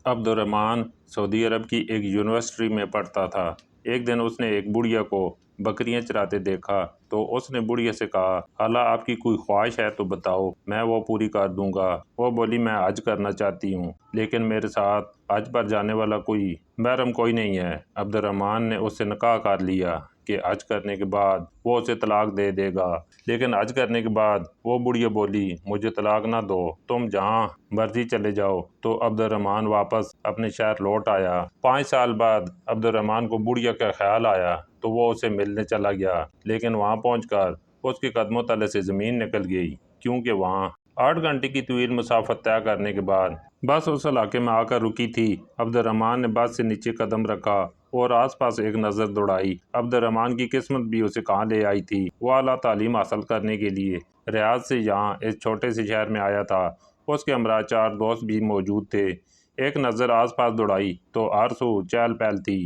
عبد الرحمن سعودی عرب کی ایک یونیورسٹی میں پڑھتا تھا۔ ایک دن اس نے ایک بڑھیا کو بکریاں چراتے دیکھا تو اس نے بڑھیا سے کہا، خالہ آپ کی کوئی خواہش ہے تو بتاؤ، میں وہ پوری کر دوں گا۔ وہ بولی، میں حج کرنا چاہتی ہوں لیکن میرے ساتھ حج پر جانے والا کوئی محرم کوئی نہیں ہے۔ عبد الرحمن نے اس سے نکاح کر لیا کہ حج کرنے کے بعد وہ اسے طلاق دے دے گا، لیکن حج کرنے کے بعد وہ بڑھیا بولی، مجھے طلاق نہ دو، تم جہاں مرضی چلے جاؤ۔ تو عبد الرحمن واپس اپنے شہر لوٹ آیا۔ 5 سال بعد عبد الرحمن کو بڑھیا کا خیال آیا تو وہ اسے ملنے چلا گیا، لیکن وہاں پہنچ کر اس کے قدموں تلے سے زمین نکل گئی، کیونکہ وہاں 8 گھنٹے کی طویل مسافت طے کرنے کے بعد بس اس علاقے میں آ کر رکی تھی۔ عبد الرحمن نے بس سے نیچے قدم رکھا اور آس پاس ایک نظر دوڑائی۔ عبد الرحمن کی قسمت بھی اسے کہاں لے آئی تھی۔ وہ اعلیٰ تعلیم حاصل کرنے کے لیے ریاض سے یہاں اس چھوٹے سے شہر میں آیا تھا۔ اس کے ہمراہ 4 دوست بھی موجود تھے۔ ایک نظر آس پاس دوڑائی تو ہر سو چہل پہل تھی۔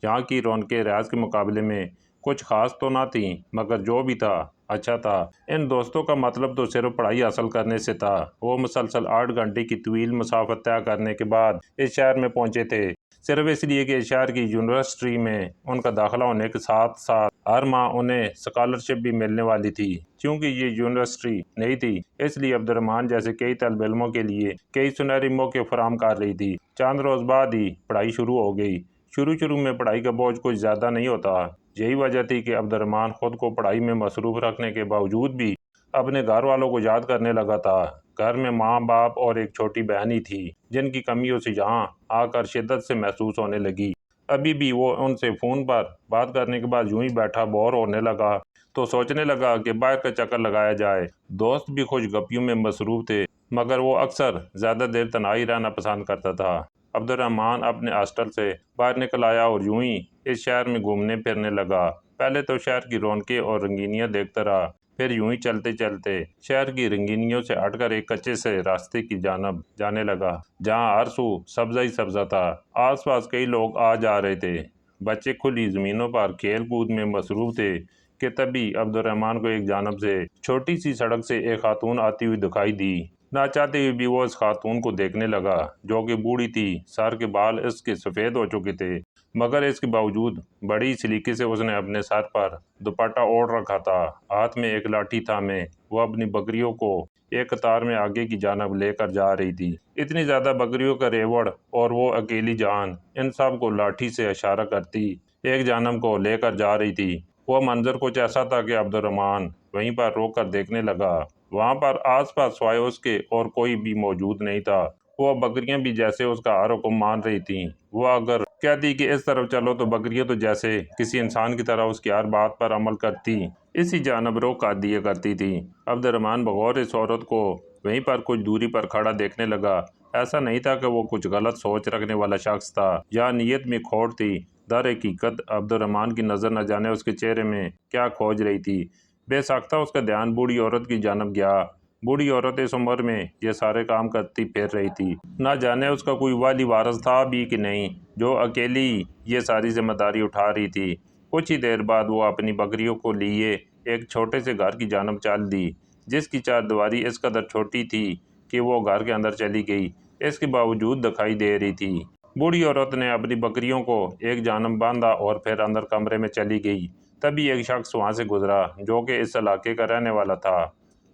یہاں کی رونقیں ریاض کے مقابلے میں کچھ خاص تو نہ تھیں، مگر جو بھی تھا اچھا تھا۔ ان دوستوں کا مطلب تو صرف پڑھائی حاصل کرنے سے تھا۔ وہ مسلسل 8 گھنٹے کی طویل مسافت طے کرنے کے بعد اس شہر میں پہنچے تھے، صرف اس لیے کہ اس شہر کی یونیورسٹی میں ان کا داخلہ ہونے کے ساتھ ساتھ ہر ماہ انہیں اسکالرشپ بھی ملنے والی تھی۔ چونکہ یہ یونیورسٹی نئی تھی، اس لیے عبد الرحمن جیسے کئی طالب علموں کے لیے کئی سنہری موقع فراہم کر رہی تھی۔ چند روز بعد ہی پڑھائی شروع ہو گئی۔ شروع میں پڑھائی کا بوجھ کچھ زیادہ نہیں ہوتا۔ یہی وجہ تھی کہ عبد الرحمن خود کو پڑھائی میں مصروف رکھنے کے باوجود بھی اپنے گھر والوں کو یاد کرنے لگا تھا۔ گھر میں ماں باپ اور ایک چھوٹی بہن ہی تھی، جن کی کمی اسے یہاں آ کر شدت سے محسوس ہونے لگی۔ ابھی بھی وہ ان سے فون پر بات کرنے کے بعد یوں ہی بیٹھا بور ہونے لگا تو سوچنے لگا کہ باہر کا چکر لگایا جائے۔ دوست بھی خوش گپیوں میں مصروف تھے، مگر وہ اکثر زیادہ دیر تنہائی رہنا پسند کرتا تھا۔ عبد الرحمن اپنے ہاسٹل سے باہر نکل آیا اور یوں ہی اس شہر میں گھومنے پھرنے لگا۔ پہلے تو شہر کی رونقیں اور رنگینیاں دیکھتا رہا، پھر یوں ہی چلتے چلتے شہر کی رنگینیوں سے ہٹ کر ایک کچے سے راستے کی جانب جانے لگا، جہاں ہر سو سبزہ ہی سبزہ تھا۔ آس پاس کئی لوگ آ جا رہے تھے، بچے کھلی زمینوں پر کھیل کود میں مصروف تھے کہ تبھی عبد الرحمن کو ایک جانب سے چھوٹی سی سڑک سے ایک خاتون آتی ہوئی دکھائی دی۔ نہ چاہتے ہوئے بھی وہ اس خاتون کو دیکھنے لگا، جو کہ بوڑھی تھی۔ سر کے بال اس کے سفید ہو چکے تھے، مگر اس کے باوجود بڑی سلیقے سے اس نے اپنے سر پر دوپٹہ اوڑھ رکھا تھا۔ ہاتھ میں ایک لاٹھی تھامے وہ اپنی بکریوں کو ایک قطار میں آگے کی جانب لے کر جا رہی تھی۔ اتنی زیادہ بکریوں کا ریوڑ اور وہ اکیلی جان، ان سب کو لاٹھی سے اشارہ کرتی ایک جانب کو لے کر جا رہی تھی۔ وہ منظر کچھ ایسا تھا کہ عبد الرحمن وہیں پر روک کر دیکھنے لگا۔ وہاں پر آس پاس سوائے اس کے اور کوئی بھی موجود نہیں تھا۔ وہ بکریاں بھی جیسے اس کا ہر حکم مان رہی تھیں۔ وہ اگر کہتی کہ اس طرف چلو تو بکریاں تو جیسے کسی انسان کی طرح اس کی ہر بات پر عمل کرتی اسی جانب رخ کر دیا کرتی تھی۔ عبد الرحمن بغور اس عورت کو وہیں پر کچھ دوری پر کھڑا دیکھنے لگا۔ ایسا نہیں تھا کہ وہ کچھ غلط سوچ رکھنے والا شخص تھا یا نیت میں کھوٹ تھی۔ در حقیقت عبد الرحمن کی نظر نہ جانے اس کے چہرے میں کیا کھوج رہی تھی۔ بے ساختہ اس کا دھیان بوڑھی عورت کی جانب گیا۔ بوڑھی عورت اس عمر میں یہ سارے کام کرتی پھر رہی تھی۔ نہ جانے اس کا کوئی والی وارث تھا بھی کہ نہیں، جو اکیلی یہ ساری ذمہ داری اٹھا رہی تھی۔ کچھ ہی دیر بعد وہ اپنی بکریوں کو لیے ایک چھوٹے سے گھر کی جانب چل دی، جس کی چاردیواری اس قدر چھوٹی تھی کہ وہ گھر کے اندر چلی گئی، اس کے باوجود دکھائی دے رہی تھی۔ بوڑھی عورت نے اپنی بکریوں کو ایک جانب باندھا اور پھر اندر کمرے میں چلی گئی۔ تبھی ایک شخص وہاں سے گزرا، جو کہ اس علاقے کا رہنے والا تھا۔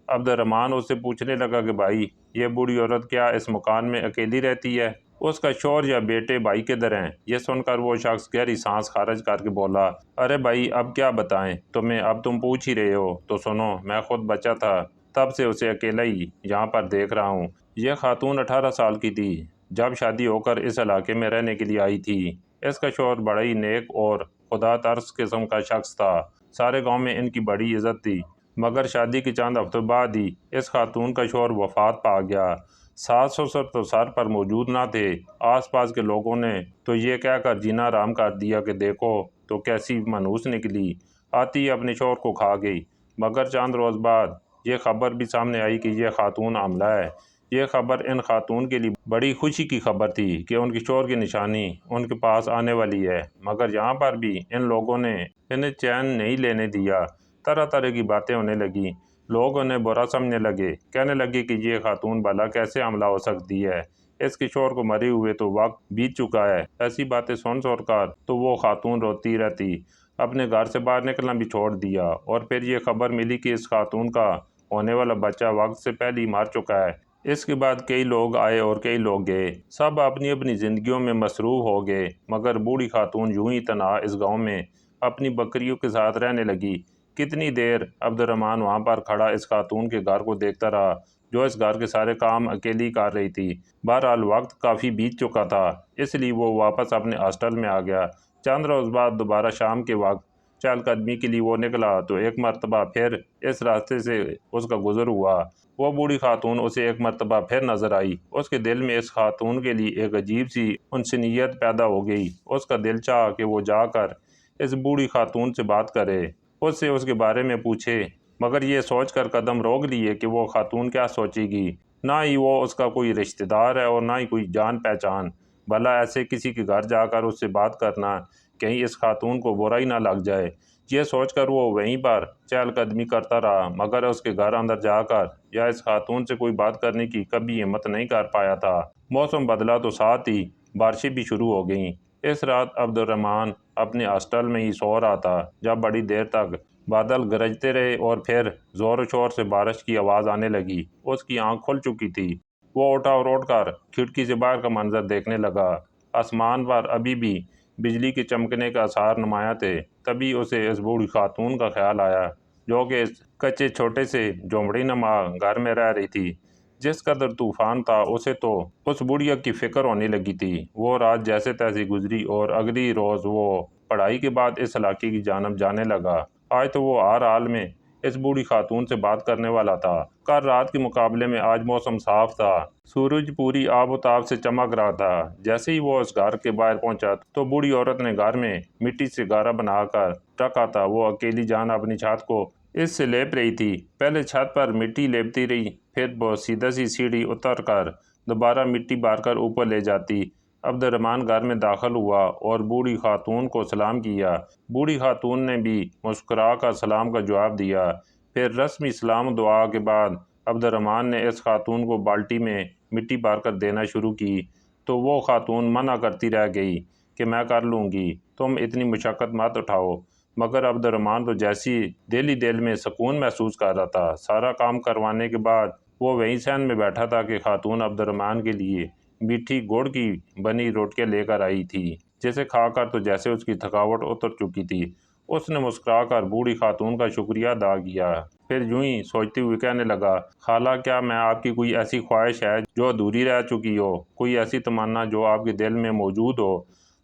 عبد الرحمن اس سے پوچھنے لگا کہ بھائی، یہ بوڑھی عورت کیا اس مکان میں اکیلی رہتی ہے؟ اس کا شوہر یا بیٹے بھائی کدھر ہیں؟ یہ سن کر وہ شخص گہری سانس خارج کر کے بولا، ارے بھائی اب کیا بتائیں تمہیں، اب تم پوچھ ہی رہے ہو تو سنو، میں خود بچہ تھا تب سے اسے اکیلا ہی یہاں پر دیکھ رہا ہوں۔ یہ خاتون 18 سال کی تھی جب شادی ہو کر اس علاقے میں رہنے کے لیے آئی تھی۔ اس کا شوہر بڑا ہی نیک اور خدا ترس قسم کا شخص تھا، سارے گاؤں میں ان کی بڑی عزت تھی، مگر شادی کے چند ہفتوں بعد ہی اس خاتون کا شوہر وفات پا گیا۔ ساس سسر تو سر پر موجود نہ تھے۔ آس پاس کے لوگوں نے تو یہ کہہ کر جینا حرام کر دیا کہ دیکھو تو کیسی منحوس نکلی، آتی ہی اپنے شوہر کو کھا گئی۔ مگر چند روز بعد یہ خبر بھی سامنے آئی کہ یہ خاتون حاملہ ہے۔ یہ خبر ان خاتون کے لیے بڑی خوشی کی خبر تھی کہ ان کے شوہر کی نشانی ان کے پاس آنے والی ہے، مگر یہاں پر بھی ان لوگوں نے انہیں چین نہیں لینے دیا۔ طرح طرح کی باتیں ہونے لگیں، لوگ انہیں برا سمجھنے لگے، کہنے لگے کہ یہ خاتون بھلا کیسے حاملہ ہو سکتی ہے، اس کے شوہر کو مرے ہوئے تو وقت بیت چکا ہے۔ ایسی باتیں سن کر تو وہ خاتون روتی رہتی، اپنے گھر سے باہر نکلنا بھی چھوڑ دیا، اور پھر یہ خبر ملی کہ اس خاتون کا ہونے والا بچہ وقت سے پہلے ہی مر چکا ہے۔ اس کے بعد کئی لوگ آئے اور کئی لوگ گئے، سب اپنی اپنی زندگیوں میں مصروف ہو گئے، مگر بوڑھی خاتون یوں ہی تنہا اس گاؤں میں اپنی بکریوں کے ساتھ رہنے لگی۔ کتنی دیر عبد الرحمن وہاں پر کھڑا اس خاتون کے گھر کو دیکھتا رہا، جو اس گھر کے سارے کام اکیلی کر رہی تھی۔ بہرحال وقت کافی بیت چکا تھا، اس لیے وہ واپس اپنے ہاسٹل میں آ گیا۔ چند روز بعد دوبارہ شام کے وقت چہل قدمی کے لیے وہ نکلا تو ایک مرتبہ پھر اس راستے سے اس کا گزر ہوا۔ وہ بوڑھی خاتون اسے ایک مرتبہ پھر نظر آئی۔ اس کے دل میں اس خاتون کے لیے ایک عجیب سی انسانیت پیدا ہو گئی۔ اس کا دل چاہا کہ وہ جا کر اس بوڑھی خاتون سے بات کرے، اس سے اس کے بارے میں پوچھے، مگر یہ سوچ کر قدم روک لیے کہ وہ خاتون کیا سوچے گی۔ نہ ہی وہ اس کا کوئی رشتہ دار ہے اور نہ ہی کوئی جان پہچان، بھلا ایسے کسی کے گھر جا کر اس سے بات کرنا، کہیں اس خاتون کو برا ہی نہ لگ جائے۔ یہ سوچ کر وہ وہیں پر چہل قدمی کرتا رہا، مگر اس کے گھر اندر جا کر یا اس خاتون سے کوئی بات کرنے کی کبھی ہمت نہیں کر پایا تھا۔ موسم بدلا تو ساتھ ہی بارشیں بھی شروع ہو گئیں۔ اس رات عبد الرحمن اپنے ہاسٹل میں ہی سو رہا تھا، جب بڑی دیر تک بادل گرجتے رہے اور پھر زور و شور سے بارش کی آواز آنے لگی۔ اس کی آنکھ کھل چکی تھی۔ وہ اٹھا اور اٹھ کر کھڑکی سے باہر کا منظر دیکھنے لگا۔ آسمان پر ابھی بھی بجلی کے چمکنے کا آثار نمایاں تھے۔ تبھی اسے اس بوڑھی خاتون کا خیال آیا، جو کہ اس کچے چھوٹے سے جھونپڑی نما گھر میں رہ رہی تھی۔ جس قدر طوفان تھا، اسے تو اس بڑھیا کی فکر ہونے لگی تھی۔ وہ رات جیسے تیسے گزری اور اگلی روز وہ پڑھائی کے بعد اس علاقے کی جانب جانے لگا۔ آج تو وہ ہر حال میں اس بوڑھی خاتون سے بات کرنے والا تھا۔ کل رات کے مقابلے میں آج موسم صاف تھا، سورج پوری آب و تاب سے چمک رہا تھا۔ جیسے ہی وہ اس گھر کے باہر پہنچا تو بوڑھی عورت نے گھر میں مٹی سے گارا بنا کر رکھا تھا۔ وہ اکیلی جان اپنی چھت کو اس سے لیپ رہی تھی۔ پہلے چھت پر مٹی لیپتی رہی، پھر وہ سیدھا سی سیڑھی اتر کر دوبارہ مٹی بھر کر اوپر لے جاتی۔ عبد الرحمن گھر میں داخل ہوا اور بوڑھی خاتون کو سلام کیا۔ بوڑھی خاتون نے بھی مسکرا کر سلام کا جواب دیا۔ پھر رسمی سلام و دعا کے بعد عبد الرحمن نے اس خاتون کو بالٹی میں مٹی بھر کر دینا شروع کی، تو وہ خاتون منع کرتی رہ گئی کہ میں کر لوں گی، تم اتنی مشقت مت اٹھاؤ۔ مگر عبد الرحمن تو جیسی دل ہی دل میں سکون محسوس کر رہا تھا۔ سارا کام کروانے کے بعد وہ وہیں صحن میں بیٹھا تھا کہ خاتون عبد الرحمن کے لیے میٹھی گڑ کی بنی روٹیاں لے کر آئی تھی، جسے کھا کر تو جیسے اس کی تھکاوٹ اتر چکی تھی۔ اس نے مسکرا کر بوڑھی خاتون کا شکریہ ادا کیا، پھر یوں ہی سوچتے ہوئے کہنے لگا، خالہ، کیا میں آپ کی کوئی ایسی خواہش ہے جو ادھوری رہ چکی ہو، کوئی ایسی تمنا جو آپ کے دل میں موجود ہو؟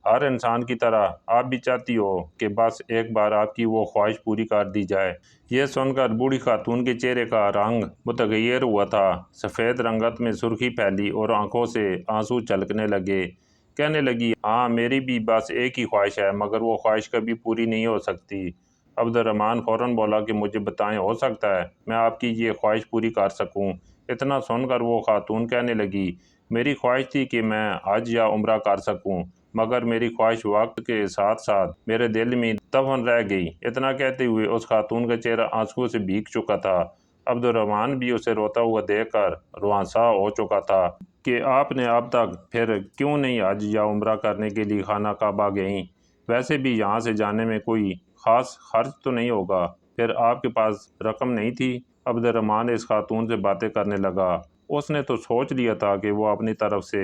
ہر انسان کی طرح آپ بھی چاہتی ہو کہ بس ایک بار آپ کی وہ خواہش پوری کر دی جائے۔ یہ سن کر بوڑھی خاتون کے چہرے کا رنگ متغیر ہوا تھا، سفید رنگت میں سرخی پھیلی اور آنکھوں سے آنسو چھلکنے لگے۔ کہنے لگی، ہاں، میری بھی بس ایک ہی خواہش ہے، مگر وہ خواہش کبھی پوری نہیں ہو سکتی۔ عبد الرحمن فوراً بولا کہ مجھے بتائیں، ہو سکتا ہے میں آپ کی یہ خواہش پوری کر سکوں۔ اتنا سن کر وہ خاتون کہنے لگی، میری خواہش تھی کہ میں حج یا عمرہ کر سکوں، مگر میری خواہش وقت کے ساتھ ساتھ میرے دل میں دفن رہ گئی۔ اتنا کہتے ہوئے اس خاتون کا چہرہ آنسوؤں سے بھیگ چکا تھا۔ عبد الرحمن بھی اسے روتا ہوا دیکھ کر رنسا ہو چکا تھا کہ آپ نے اب تک پھر کیوں نہیں حج یا عمرہ کرنے کے لیے خانہ کعبہ گئیں؟ ویسے بھی یہاں سے جانے میں کوئی خاص خرچ تو نہیں ہوگا، پھر آپ کے پاس رقم نہیں تھی؟ عبد الرحمن اس خاتون سے باتیں کرنے لگا۔ اس نے تو سوچ لیا تھا کہ وہ اپنی طرف سے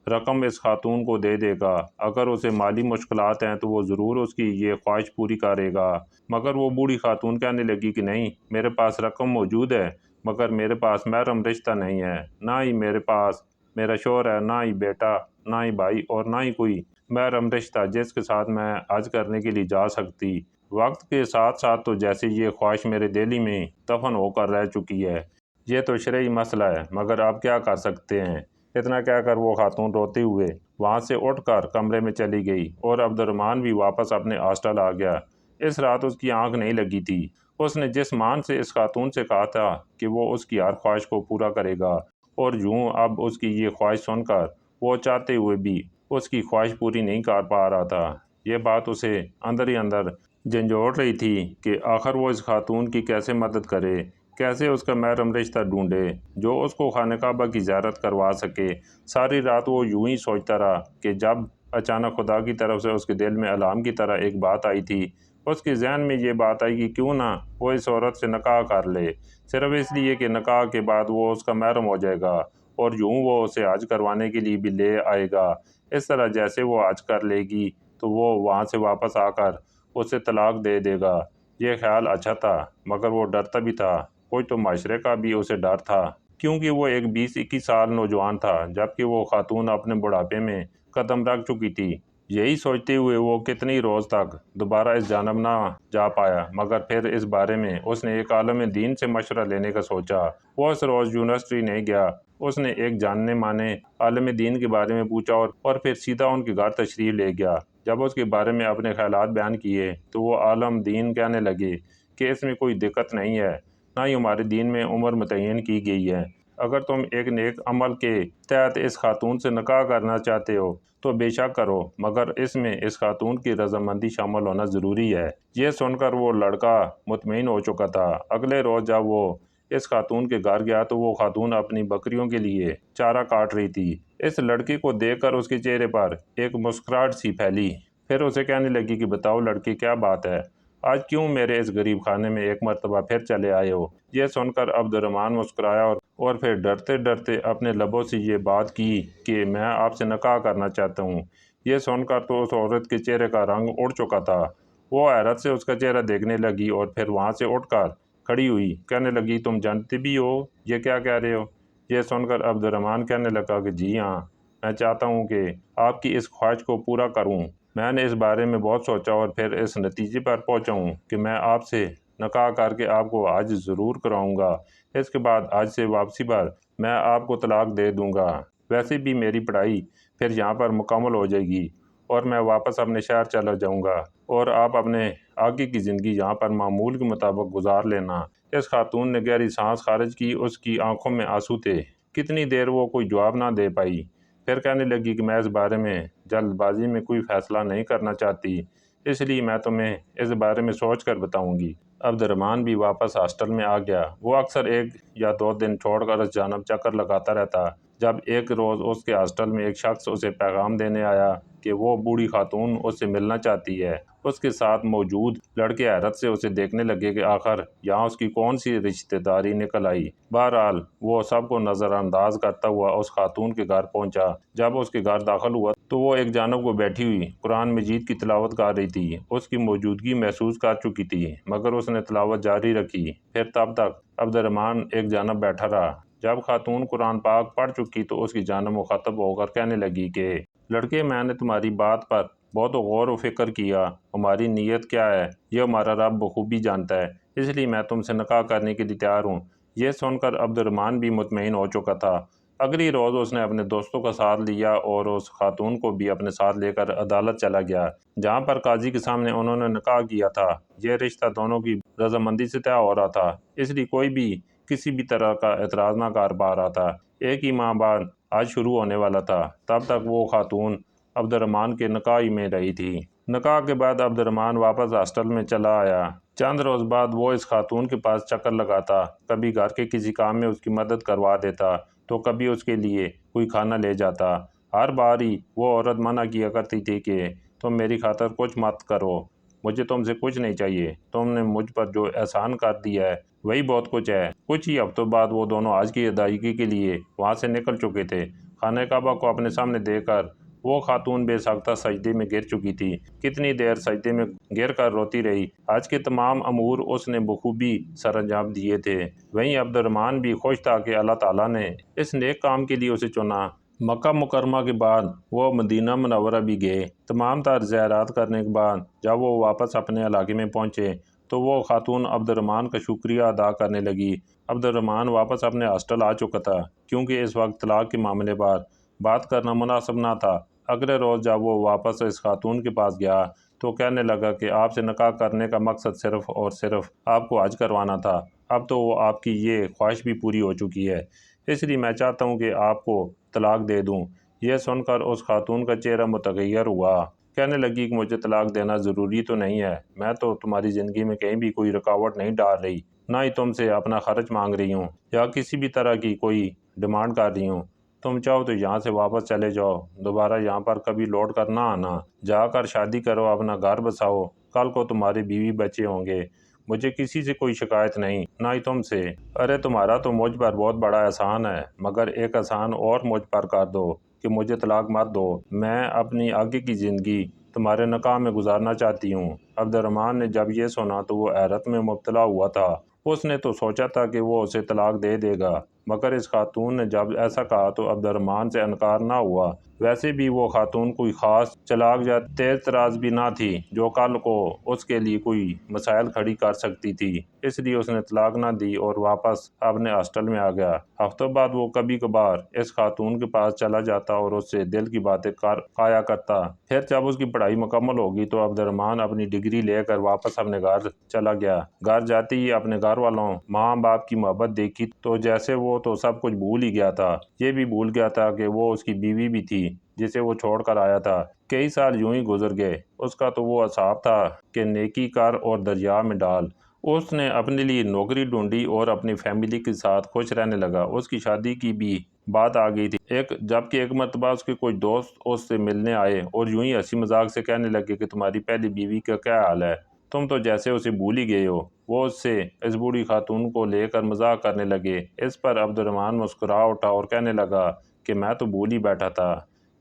رقم اس خاتون کو دے دے گا، اگر اسے مالی مشکلات ہیں تو وہ ضرور اس کی یہ خواہش پوری کرے گا۔ مگر وہ بوڑھی خاتون کہنے لگی کہ نہیں، میرے پاس رقم موجود ہے، مگر میرے پاس محرم رشتہ نہیں ہے، نہ ہی میرے پاس میرا شوہر ہے، نہ ہی بیٹا، نہ ہی بھائی، اور نہ ہی کوئی محرم رشتہ جس کے ساتھ میں حج کرنے کے لیے جا سکتی۔ وقت کے ساتھ ساتھ تو جیسے یہ خواہش میرے دل میں دفن ہو کر رہ چکی ہے۔ یہ تو شرعی مسئلہ ہے، مگر آپ کیا کر سکتے ہیں؟ اتنا کہہ کر وہ خاتون روتے ہوئے وہاں سے اٹھ کر کمرے میں چلی گئی اور عبد الرحمن بھی واپس اپنے ہاسٹل آ گیا۔ اس رات اس کی آنکھ نہیں لگی تھی۔ اس نے جس مان سے اس خاتون سے کہا تھا کہ وہ اس کی ہر خواہش کو پورا کرے گا، اور یوں اب اس کی یہ خواہش سن کر وہ چاہتے ہوئے بھی اس کی خواہش پوری نہیں کر پا رہا تھا۔ یہ بات اسے اندر ہی اندر جھنجھوڑ رہی تھی کہ آخر وہ اس خاتون کی کیسے مدد کرے۔ کیسے اس کا محرم رشتہ ڈھونڈے جو اس کو خانہ کعبہ کی زیارت کروا سکے۔ ساری رات وہ یوں ہی سوچتا رہا کہ جب اچانک خدا کی طرف سے اس کے دل میں الہام کی طرح ایک بات آئی تھی۔ اس کے ذہن میں یہ بات آئی کہ کیوں نہ وہ اس عورت سے نکاح کر لے، صرف اس لیے کہ نکاح کے بعد وہ اس کا محرم ہو جائے گا اور یوں وہ اسے حج کروانے کے لیے بھی لے آئے گا۔ اس طرح جیسے وہ حج کر لے گی تو وہ وہاں سے واپس آ کر اسے طلاق دے دے گا۔ یہ خیال اچھا تھا مگر وہ ڈرتا بھی تھا، کچھ تو معاشرے کا بھی اسے ڈر تھا، کیونکہ وہ ایک 20-21 سال نوجوان تھا جبکہ وہ خاتون اپنے بڑھاپے میں قدم رکھ چکی تھی۔ یہی سوچتے ہوئے وہ کتنی روز تک دوبارہ اس جانب نہ جا پایا، مگر پھر اس بارے میں اس نے ایک عالم دین سے مشورہ لینے کا سوچا۔ وہ اس روز یونیورسٹی نہیں گیا، اس نے ایک جاننے مانے عالم دین کے بارے میں پوچھا اور پھر سیدھا ان کے گھر تشریف لے گیا۔ جب اس کے بارے میں اپنے خیالات بیان کیے تو وہ عالم دین کہنے لگے کہ اس میں کوئی دقت نہیں ہے، نہ ہی ہمارے دین میں عمر متعین کی گئی ہے۔ اگر تم ایک نیک عمل کے تحت اس خاتون سے نکاح کرنا چاہتے ہو تو بے شک کرو، مگر اس میں اس خاتون کی رضامندی شامل ہونا ضروری ہے۔ یہ سن کر وہ لڑکا مطمئن ہو چکا تھا۔ اگلے روز جب وہ اس خاتون کے گھر گیا تو وہ خاتون اپنی بکریوں کے لیے چارہ کاٹ رہی تھی۔ اس لڑکی کو دیکھ کر اس کے چہرے پر ایک مسکراہٹ سی پھیلی، پھر اسے کہنے لگی کہ بتاؤ لڑکی، کیا بات ہے؟ آج کیوں میرے اس غریب خانے میں ایک مرتبہ پھر چلے آئے ہو؟ یہ سن کر عبد الرحمن مسکرایا اور پھر ڈرتے ڈرتے اپنے لبوں سے یہ بات کی کہ میں آپ سے نکاح کرنا چاہتا ہوں۔ یہ سن کر تو اس عورت کے چہرے کا رنگ اڑ چکا تھا۔ وہ حیرت سے اس کا چہرہ دیکھنے لگی اور پھر وہاں سے اٹھ کر کھڑی ہوئی، کہنے لگی تم جانتے بھی ہو یہ کیا کہہ رہے ہو؟ یہ سن کر عبد الرحمن کہنے لگا کہ جی ہاں، میں چاہتا ہوں کہ آپ کی اس خواہش کو پورا کروں۔ میں نے اس بارے میں بہت سوچا اور پھر اس نتیجے پر پہنچا ہوں کہ میں آپ سے نکاح کر کے آپ کو حج ضرور کراؤں گا۔ اس کے بعد حج سے واپسی پر میں آپ کو طلاق دے دوں گا۔ ویسے بھی میری پڑھائی پھر یہاں پر مکمل ہو جائے گی اور میں واپس اپنے شہر چلا جاؤں گا اور آپ اپنے آگے کی زندگی یہاں پر معمول کے مطابق گزار لینا۔ اس خاتون نے گہری سانس خارج کی، اس کی آنکھوں میں آنسو تھے۔ کتنی دیر وہ کوئی جواب نہ دے پائی، پھر کہنے لگی کہ میں اس بارے میں جلد بازی میں کوئی فیصلہ نہیں کرنا چاہتی، اس لیے میں تمہیں اس بارے میں سوچ کر بتاؤں گی۔ عبد الرحمن بھی واپس ہاسٹل میں آ گیا۔ وہ اکثر 1 یا 2 دن چھوڑ کر اس جانب چکر لگاتا رہتا۔ جب ایک روز اس کے ہاسٹل میں ایک شخص اسے پیغام دینے آیا کہ وہ بوڑھی خاتون اس سے ملنا چاہتی ہے، اس کے ساتھ موجود لڑکے حیرت سے اسے دیکھنے لگے کہ آخر یہاں اس کی کون سی رشتہ داری نکل آئی۔ بہرحال وہ سب کو نظر انداز کرتا ہوا اس خاتون کے گھر پہنچا۔ جب اس کے گھر داخل ہوا تو وہ ایک جانب کو بیٹھی ہوئی قرآن مجید کی تلاوت کر رہی تھی۔ اس کی موجودگی محسوس کر چکی تھی مگر اس نے تلاوت جاری رکھی۔ پھر تب تک عبد الرحمن ایک جانب بیٹھا رہا۔ جب خاتون قرآن پاک پڑھ چکی تو اس کی جانب مخاطب ہو کر کہنے لگی کہ لڑکے، میں نے تمہاری بات پر بہت غور و فکر کیا، ہماری نیت کیا ہے یہ ہمارا رب بخوبی جانتا ہے، اس لیے میں تم سے نکاح کرنے کے لیے تیار ہوں۔ یہ سن کر عبد الرحمن بھی مطمئن ہو چکا تھا۔ اگلی روز اس نے اپنے دوستوں کا ساتھ لیا اور اس خاتون کو بھی اپنے ساتھ لے کر عدالت چلا گیا، جہاں پر قاضی کے سامنے انہوں نے نکاح کیا تھا۔ یہ رشتہ دونوں کی رضامندی سے طے ہو رہا تھا، اس لیے کوئی بھی کسی بھی طرح کا اعتراض نہ کر پا رہا تھا۔ ایک ہی ماہ بعد حج شروع ہونے والا تھا، تب تک وہ خاتون عبد الرحمن کے نکاح میں رہی تھی۔ نکاح کے بعد عبد الرحمن واپس ہاسٹل میں چلا آیا۔ چند روز بعد وہ اس خاتون کے پاس چکر لگاتا، کبھی گھر کے کسی کام میں اس کی مدد کروا دیتا تو کبھی اس کے لیے کوئی کھانا لے جاتا۔ ہر بار ہی وہ عورت منع کیا کرتی تھی کہ تم میری خاطر کچھ مت کرو، مجھے تم سے کچھ نہیں چاہیے، تم نے مجھ پر جو احسان کر دیا ہے وہی بہت کچھ ہے۔ کچھ ہی ہفتوں بعد وہ دونوں حج کی ادائیگی کے لیے وہاں سے نکل چکے تھے۔ خانہ کعبہ کو اپنے سامنے دیکھ کر وہ خاتون بے ساختہ سجدے میں گر چکی تھی۔ کتنی دیر سجدے میں گر کر روتی رہی۔ حج کے تمام امور اس نے بخوبی سر انجام دیے تھے۔ وہیں عبد الرحمن بھی خوش تھا کہ اللہ تعالیٰ نے اس نیک کام کے لیے اسے چنا۔ مکہ مکرمہ کے بعد وہ مدینہ منورہ بھی گئے۔ تمام تر زیارات کرنے کے بعد جب وہ واپس اپنے علاقے میں پہنچے تو وہ خاتون عبد الرحمن کا شکریہ ادا کرنے لگی۔ عبد الرحمن واپس اپنے ہاسٹل آ چکا تھا کیونکہ اس وقت طلاق کے معاملے پر بات کرنا مناسب نہ تھا۔ اگلے روز جب وہ واپس اس خاتون کے پاس گیا تو کہنے لگا کہ آپ سے نکاح کرنے کا مقصد صرف اور صرف آپ کو حج کروانا تھا، اب تو وہ آپ کی یہ خواہش بھی پوری ہو چکی ہے، اس لیے میں چاہتا ہوں کہ آپ کو طلاق دے دوں۔ یہ سن کر اس خاتون کا چہرہ متغیر ہوا، کہنے لگی کہ مجھے طلاق دینا ضروری تو نہیں ہے، میں تو تمہاری زندگی میں کہیں بھی کوئی رکاوٹ نہیں ڈال رہی، نہ ہی تم سے اپنا خرچ مانگ رہی ہوں یا کسی بھی طرح کی کوئی ڈیمانڈ کر رہی ہوں۔ تم چاہو تو یہاں سے واپس چلے جاؤ، دوبارہ یہاں پر کبھی لوٹ کر نہ آنا، جا کر شادی کرو، اپنا گھر بساؤ، کل کو تمہارے بیوی بچے ہوں گے۔ مجھے کسی سے کوئی شکایت نہیں، نہ ہی تم سے۔ ارے تمہارا تو مجھ پر بہت بڑا احسان ہے، مگر ایک احسان اور مجھ پر کر دو کہ مجھے طلاق مت دو۔ میں اپنی آگے کی زندگی تمہارے نکاح میں گزارنا چاہتی ہوں۔ عبد الرحمن نے جب یہ سنا تو وہ حیرت میں مبتلا ہوا تھا۔ اس نے تو سوچا تھا کہ وہ اسے طلاق دے دے گا، مگر اس خاتون نے جب ایسا کہا تو عبد الرحمن سے انکار نہ ہوا۔ ویسے بھی وہ خاتون کوئی خاص چالاک یا تیز تراز بھی نہ تھی جو کل کو اس کے لیے کوئی مسائل کھڑی کر سکتی تھی، اس لیے اس نے طلاق نہ دی اور واپس اپنے ہاسٹل میں آ گیا۔ ہفتوں بعد وہ کبھی کبھار اس خاتون کے پاس چلا جاتا اور اس سے دل کی باتیں کایا کرتا۔ پھر جب اس کی پڑھائی مکمل ہوگی تو عبد الرحمن اپنی ڈگری لے کر واپس اپنے گھر چلا گیا۔ گھر جاتے ہی اپنے گھر والوں، ماں باپ کی محبت دیکھی تو جیسے وہ تو سب کچھ بھول ہی گیا تھا۔ یہ بھی بھول گیا تھا کہ وہ اس کی بیوی بھی تھی جسے وہ چھوڑ کر آیا تھا۔ کئی سال یوں ہی گزر گئے۔ اس کا تو وہ حساب تھا کہ نیکی کر اور دریا میں ڈال۔ اس نے اپنے لیے نوکری ڈھونڈی اور اپنی فیملی کے ساتھ خوش رہنے لگا۔ اس کی شادی کی بھی بات آ گئی تھی، جبکہ ایک مرتبہ اس کے کچھ دوست اس سے ملنے آئے اور یوں ہی ہنسی مذاق سے کہنے لگے کہ تمہاری پہلی بیوی کا کیا حال ہے؟ تم تو جیسے اسے بھول ہی گئے ہو۔ وہ اس سے اس بوڑھی خاتون کو لے کر مذاق کرنے لگے۔ اس پر عبد الرحمن مسکرا اٹھا اور کہنے لگا کہ میں تو بھول ہی بیٹھا تھا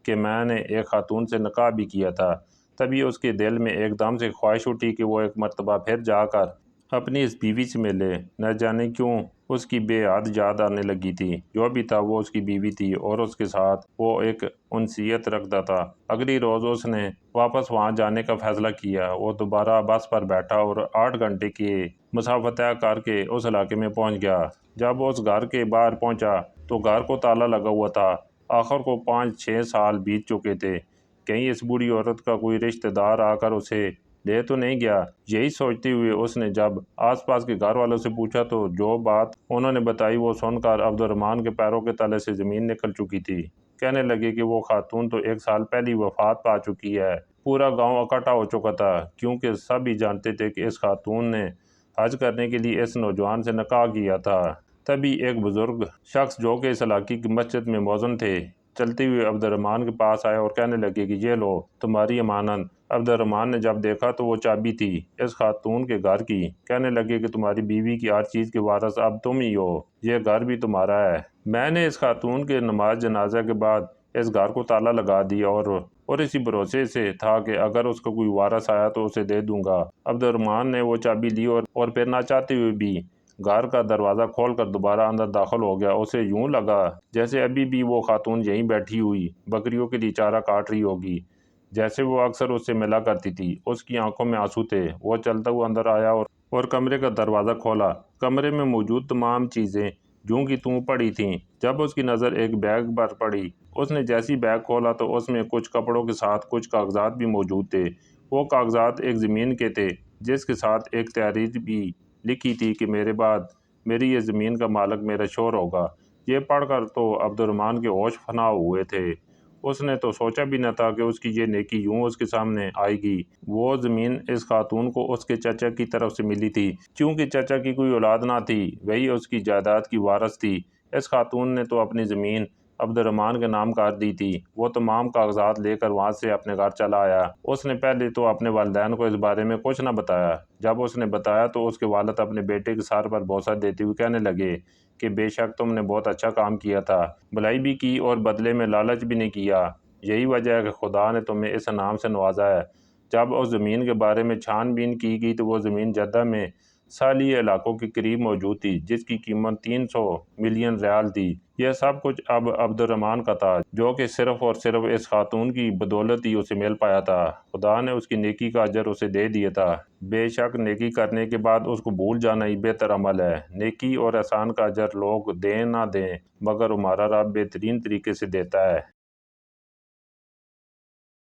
کہ میں نے ایک خاتون سے نکاح بھی کیا تھا۔ تبھی اس کے دل میں ایک دم سے خواہش اٹھی کہ وہ ایک مرتبہ پھر جا کر اپنی اس بیوی سے ملے۔ نہ جانے کیوں اس کی بے حد یاد آنے لگی تھی۔ جو بھی تھا وہ اس کی بیوی تھی اور اس کے ساتھ وہ ایک انسیت رکھتا تھا۔ اگلی روز اس نے واپس وہاں جانے کا فیصلہ کیا۔ وہ دوبارہ بس پر بیٹھا اور 8 گھنٹے کی مسافت طے کر کے اس علاقے میں پہنچ گیا۔ جب اس گھر کے باہر پہنچا تو گھر کو تالا لگا ہوا تھا۔ آخر کو 5-6 سال بیت چکے تھے۔ کہیں اس بوڑھی عورت کا کوئی رشتہ دار آ کر اسے لے تو نہیں گیا؟ یہی سوچتے ہوئے اس نے جب آس پاس کے گھر والوں سے پوچھا تو جو بات انہوں نے بتائی وہ سن کر عبد الرحمن کے پیروں کے تلے سے زمین نکل چکی تھی۔ کہنے لگے کہ وہ خاتون تو 1 سال پہلی وفات پا چکی ہے۔ پورا گاؤں اکٹھا ہو چکا تھا کیونکہ سب ہی جانتے تھے کہ اس خاتون نے حج کرنے کے لیے اس نوجوان سے نکاح کیا تھا۔ تبھی ایک بزرگ شخص جو کہ اس علاقے کی مسجد میں مؤذن تھے چلتے ہوئے عبد الرحمن کے پاس آئے اور کہنے لگے کہ یہ لو تمہاری امانت۔ عبد الرحمن نے جب دیکھا تو وہ چابی تھی اس خاتون کے گھر کی۔ کہنے لگے کہ تمہاری بیوی کی ہر چیز کے وارث اب تم ہی ہو، یہ گھر بھی تمہارا ہے۔ میں نے اس خاتون کے نماز جنازہ کے بعد اس گھر کو تالا لگا دیا اور اسی بھروسے سے تھا کہ اگر اس کا کوئی وارث آیا تو اسے دے دوں گا۔ عبد الرحمن نے وہ چابی لی اور پھر نہ چاہتے ہوئے بھی گھر کا دروازہ کھول کر دوبارہ اندر داخل ہو گیا۔ اسے یوں لگا جیسے ابھی بھی وہ خاتون یہیں بیٹھی ہوئی بکریوں کے لیے چارہ کاٹ رہی ہوگی، جیسے وہ اکثر اس سے ملا کرتی تھی۔ اس کی آنکھوں میں آنسو تھے۔ وہ چلتا ہوا اندر آیا اور کمرے کا دروازہ کھولا۔ کمرے میں موجود تمام چیزیں جوں کی توں پڑی تھیں۔ جب اس کی نظر ایک بیگ پر پڑی، اس نے جیسی بیگ کھولا تو اس میں کچھ کپڑوں کے ساتھ کچھ کاغذات بھی موجود تھے۔ وہ کاغذات ایک زمین کے تھے جس کے ساتھ ایک تحریر بھی لکھی تھی کہ میرے بعد میری یہ زمین کا مالک میرا شوہر ہوگا۔ یہ پڑھ کر تو عبد الرحمن کے ہوش فنا ہوئے تھے۔ اس نے تو سوچا بھی نہ تھا کہ اس کی یہ نیکی یوں اس کے سامنے آئے گی۔ وہ زمین اس خاتون کو اس کے چچا کی طرف سے ملی تھی۔ چونکہ چچا کی کوئی اولاد نہ تھی، وہی اس کی جائیداد کی وارث تھی۔ اس خاتون نے تو اپنی زمین عبد الرحمن کے نام کر دی تھی۔ وہ تمام کاغذات لے کر وہاں سے اپنے گھر چلا آیا۔ اس نے پہلے تو اپنے والدین کو اس بارے میں کچھ نہ بتایا۔ جب اس نے بتایا تو اس کے والد اپنے بیٹے کے سر پر بوسہ دیتے ہوئے کہنے لگے کہ بے شک تم نے بہت اچھا کام کیا تھا، بھلائی بھی کی اور بدلے میں لالچ بھی نہیں کیا۔ یہی وجہ ہے کہ خدا نے تمہیں اس انعام سے نوازا ہے۔ جب اس زمین کے بارے میں چھان بین کی گئی تو وہ زمین جدہ میں ساحلی علاقوں کے قریب موجود تھی جس کی قیمت 300 ملین ریال تھی۔ یہ سب کچھ اب عبد الرحمن کا تھا جو کہ صرف اور صرف اس خاتون کی بدولت ہی اسے مل پایا تھا۔ خدا نے اس کی نیکی کا اجر اسے دے دیا تھا۔ بے شک نیکی کرنے کے بعد اس کو بھول جانا ہی بہتر عمل ہے۔ نیکی اور احسان کا اجر لوگ دیں نہ دیں مگر ہمارا رب بہترین طریقے سے دیتا ہے۔